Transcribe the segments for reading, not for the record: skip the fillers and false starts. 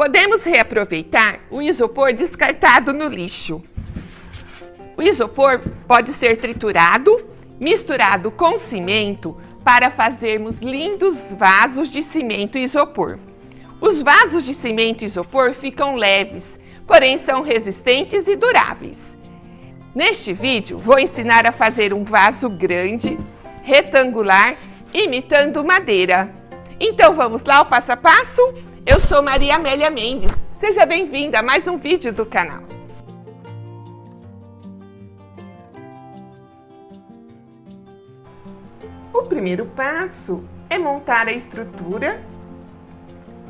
Podemos reaproveitar o isopor descartado no lixo. O isopor pode ser triturado, misturado com cimento para fazermos lindos vasos de cimento e isopor. Os vasos de cimento e isopor ficam leves, porém são resistentes e duráveis. Neste vídeo, vou ensinar a fazer um vaso grande, retangular, imitando madeira. Então vamos lá, o passo a passo? Eu sou Maria Amélia Mendes. Seja bem-vinda a mais um vídeo do canal. O primeiro passo é montar a estrutura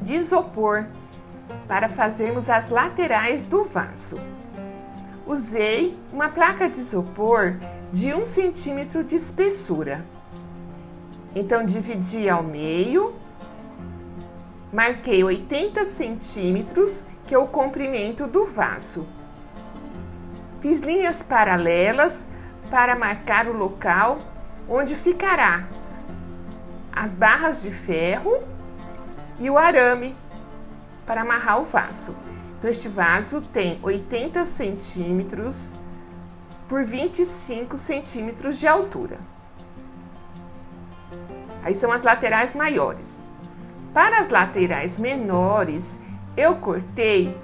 de isopor para fazermos as laterais do vaso. Usei uma placa de isopor de 1 centímetro de espessura. Então, dividi ao meio, marquei 80 centímetros, que é o comprimento do vaso. Fiz linhas paralelas para marcar o local onde ficará as barras de ferro e o arame para amarrar o vaso. Então, este vaso tem 80 centímetros por 25 centímetros de altura. Aí são as laterais maiores. Para as laterais menores, eu cortei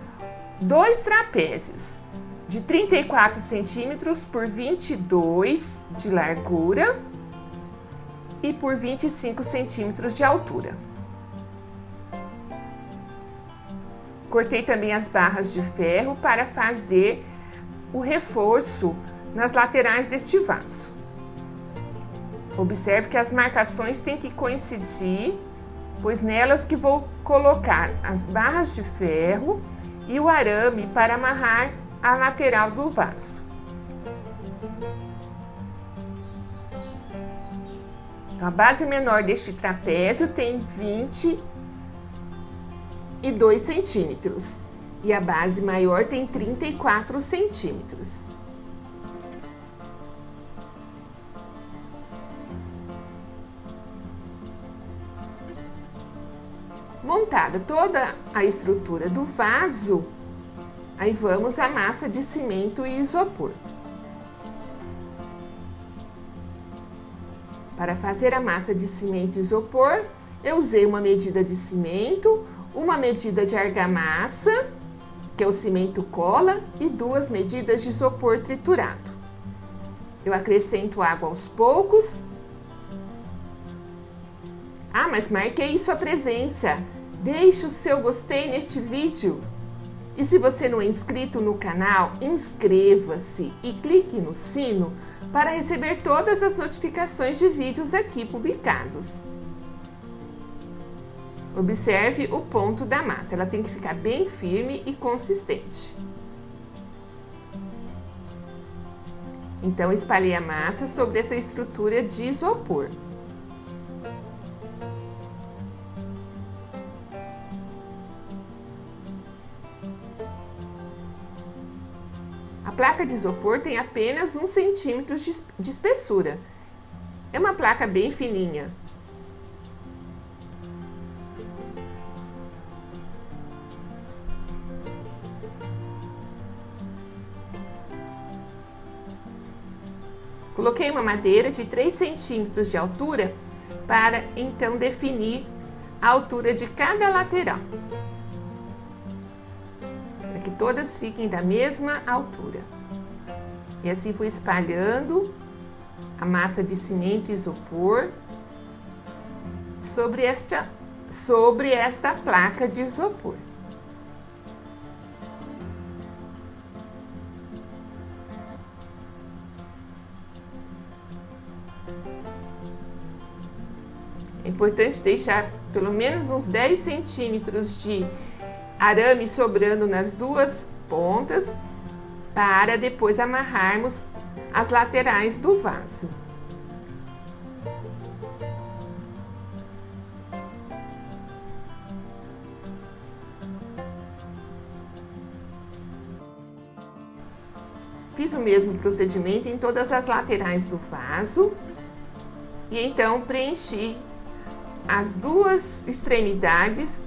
2 trapézios de 34 centímetros por 22 de largura e por 25 centímetros de altura. Cortei também as barras de ferro para fazer o reforço nas laterais deste vaso. Observe que as marcações têm que coincidir, pois nelas que vou colocar as barras de ferro e o arame para amarrar a lateral do vaso. Então, a base menor deste trapézio tem 22 centímetros e a base maior tem 34 centímetros. Montada toda a estrutura do vaso, aí vamos à massa de cimento e isopor. Para fazer a massa de cimento e isopor, eu usei uma medida de cimento, uma medida de argamassa, que é o cimento cola, e 2 medidas de isopor triturado. Eu acrescento água aos poucos. Ah, mas marquei sua presença. Deixe o seu gostei neste vídeo. E se você não é inscrito no canal, inscreva-se e clique no sino para receber todas as notificações de vídeos aqui publicados. Observe o ponto da massa, ela tem que ficar bem firme e consistente. Então, espalhei a massa sobre essa estrutura de isopor. A placa de isopor tem apenas 1 centímetro de espessura. É uma placa bem fininha. Coloquei uma madeira de 3 centímetros de altura para então definir a altura de cada lateral, para que todas fiquem da mesma altura. E assim fui espalhando a massa de cimento e isopor sobre esta placa de isopor. É importante deixar pelo menos uns 10 centímetros de arame sobrando nas 2 pontas para depois amarrarmos as laterais do vaso. Fiz o mesmo procedimento em todas as laterais do vaso e então preenchi as 2 extremidades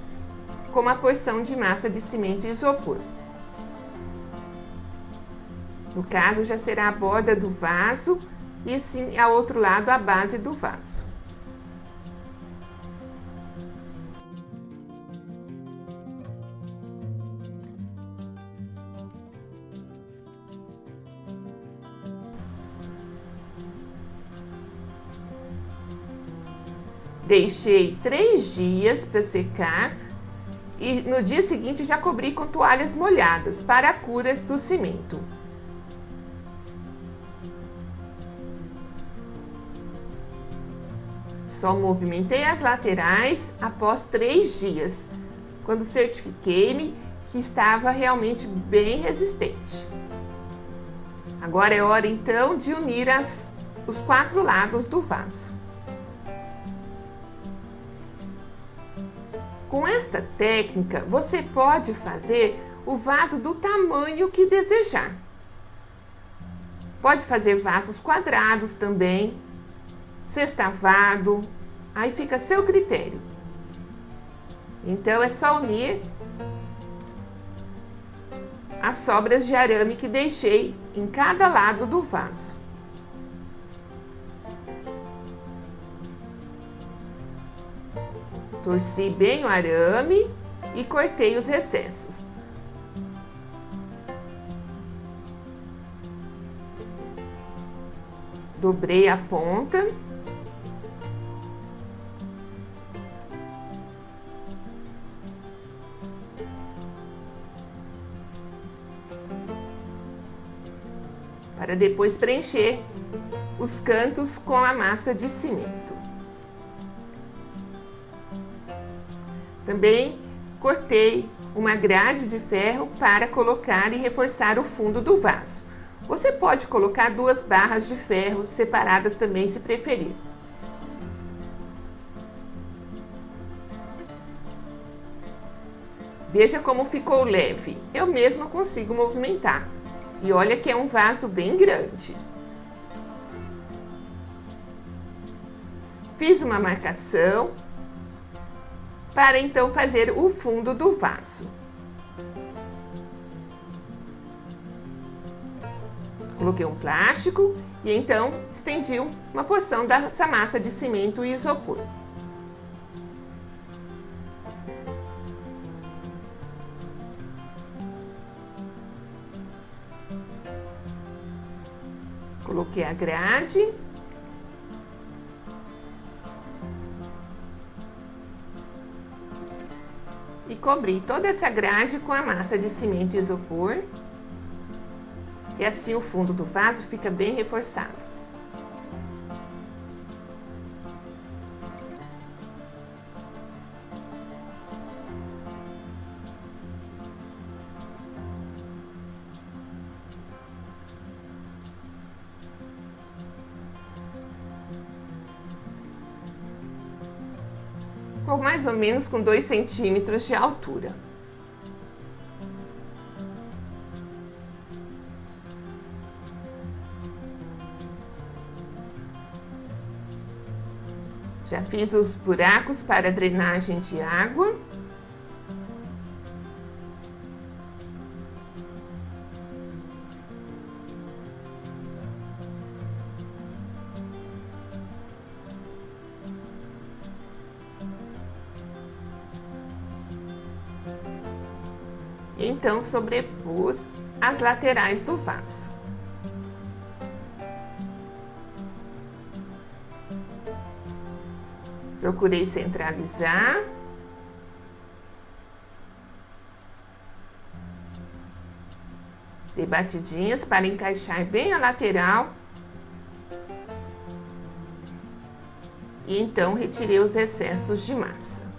com uma porção de massa de cimento e isopor. No caso, já será a borda do vaso e assim ao outro lado a base do vaso. Deixei 3 dias para secar e no dia seguinte já cobri com toalhas molhadas para a cura do cimento. Só movimentei as laterais após 3 dias, quando certifiquei-me que estava realmente bem resistente. Agora é hora então de unir os 4 lados do vaso. Com esta técnica, você pode fazer o vaso do tamanho que desejar. Pode fazer vasos quadrados também, sextavado, aí fica a seu critério. Então é só unir as sobras de arame que deixei em cada lado do vaso. Torci bem o arame e cortei os excessos. Dobrei a ponta. Para depois preencher os cantos com a massa de cimento. Também cortei uma grade de ferro para colocar e reforçar o fundo do vaso. Você pode colocar 2 barras de ferro separadas também, se preferir. Veja como ficou leve. Eu mesma consigo movimentar. E olha que é um vaso bem grande. Fiz uma marcação para então fazer o fundo do vaso. Coloquei um plástico e então estendi uma porção dessa massa de cimento e isopor. Coloquei a grade. E cobri toda essa grade com a massa de cimento e isopor. E assim o fundo do vaso fica bem reforçado. Ficou mais ou menos com 2 centímetros de altura. Já fiz os buracos para drenagem de água. Então, sobrepus as laterais do vaso. Procurei centralizar. Dei batidinhas para encaixar bem a lateral. E então retirei os excessos de massa.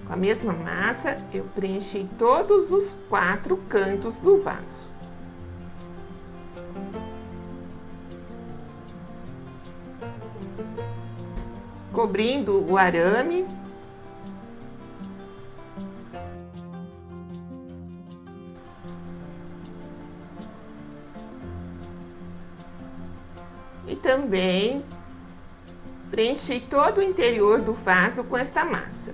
Com a mesma massa, eu preenchi todos os 4 cantos do vaso. cobrindo o arame. E também preenchi todo o interior do vaso com esta massa.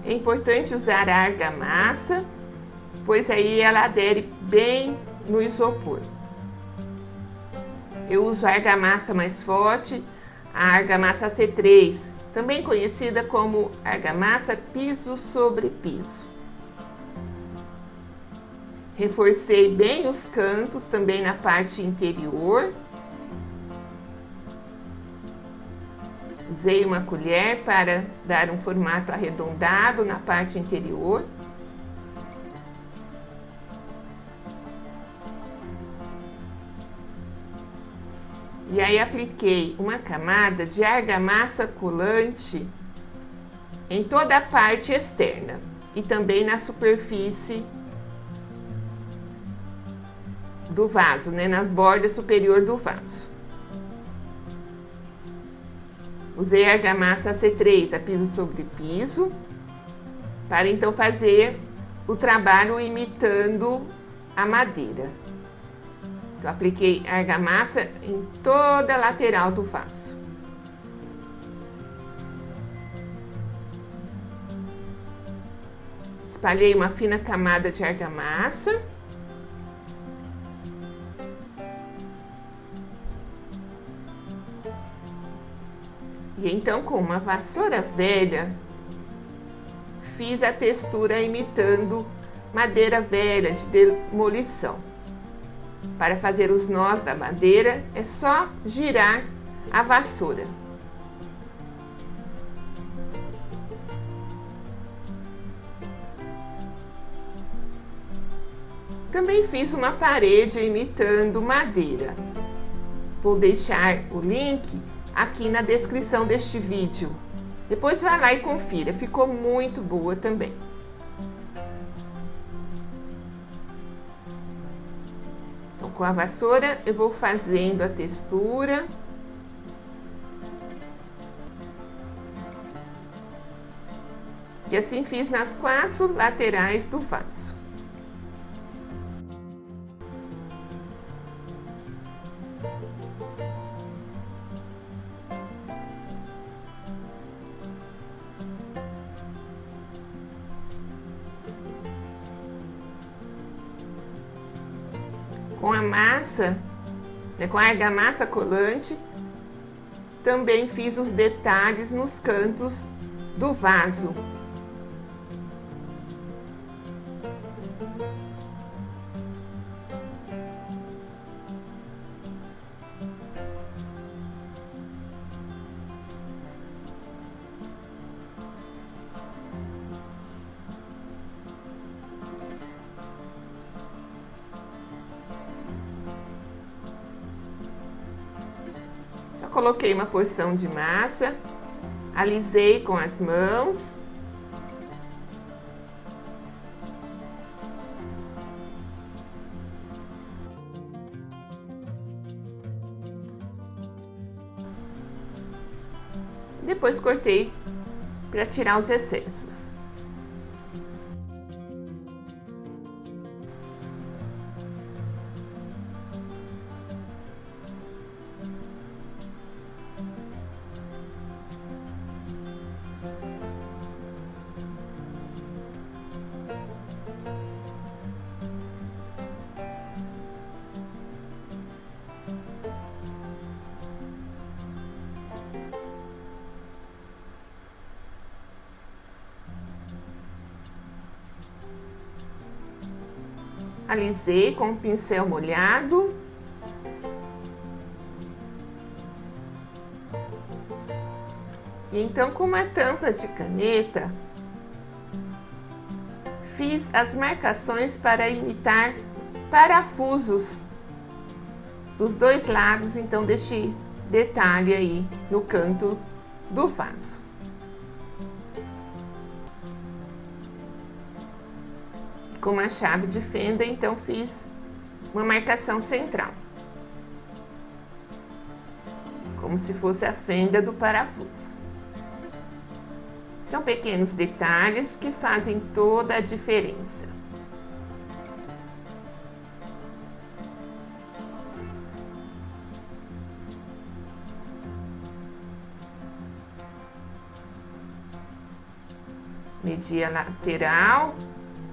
É importante usar a argamassa, pois aí ela adere bem no isopor. Eu uso a argamassa mais forte, a argamassa C3, também conhecida como argamassa piso sobre piso. Reforcei bem os cantos, também na parte interior. Usei uma colher para dar um formato arredondado na parte interior. E aí apliquei uma camada de argamassa colante em toda a parte externa e também na superfície do vaso, né, nas bordas superior do vaso. Usei a argamassa C3, a piso sobre piso, para então fazer o trabalho imitando a madeira. Então, apliquei argamassa em toda a lateral do vaso. Espalhei uma fina camada de argamassa. E então, com uma vassoura velha, fiz a textura imitando madeira velha de demolição. Para fazer os nós da madeira, é só girar a vassoura. Também fiz uma parede imitando madeira. Vou deixar o link aqui na descrição deste vídeo. Depois vai lá e confira, ficou muito boa também. Então, com a vassoura eu vou fazendo a textura. E assim fiz nas 4 laterais do vaso. Com a massa, com a argamassa colante, também fiz os detalhes nos cantos do vaso. Coloquei uma porção de massa, alisei com as mãos. Depois cortei para tirar os excessos. Alisei com um pincel molhado. E então, com uma tampa de caneta, fiz as marcações para imitar parafusos dos dois lados, então, deste detalhe aí no canto do vaso. Com uma chave de fenda, então, fiz uma marcação central, como se fosse a fenda do parafuso. São pequenos detalhes que fazem toda a diferença. Medi a lateral,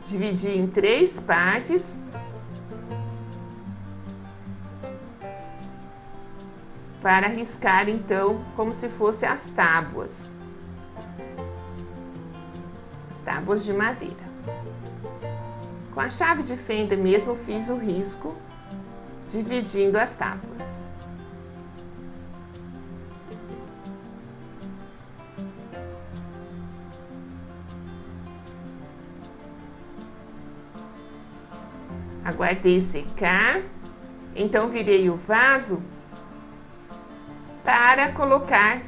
dividi em 3 partes. Para riscar, então, como se fossem as tábuas de madeira. Com a chave de fenda mesmo, fiz o risco, dividindo as tábuas. Aguardei secar, então virei o vaso para colocar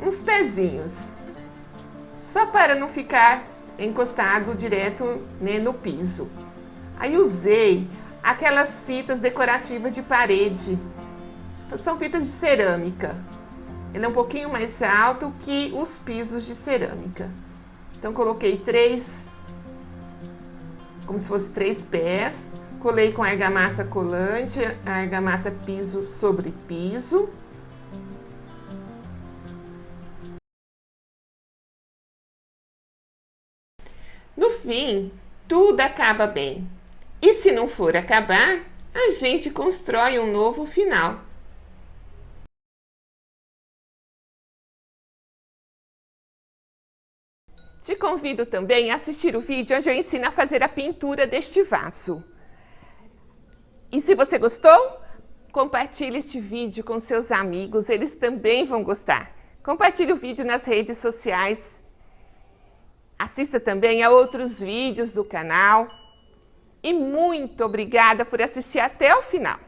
uns pezinhos, só para não ficar encostado direto, né, no piso. Aí usei aquelas fitas decorativas de parede, são fitas de cerâmica. Ele é um pouquinho mais alto que os pisos de cerâmica. Então coloquei 3, como se fosse 3 pés, colei com argamassa colante, argamassa piso sobre piso. No fim, tudo acaba bem. E se não for acabar, a gente constrói um novo final. Te convido também a assistir o vídeo onde eu ensino a fazer a pintura deste vaso. E se você gostou, compartilhe este vídeo com seus amigos, eles também vão gostar. Compartilhe o vídeo nas redes sociais. Assista também a outros vídeos do canal. E muito obrigada por assistir até o final.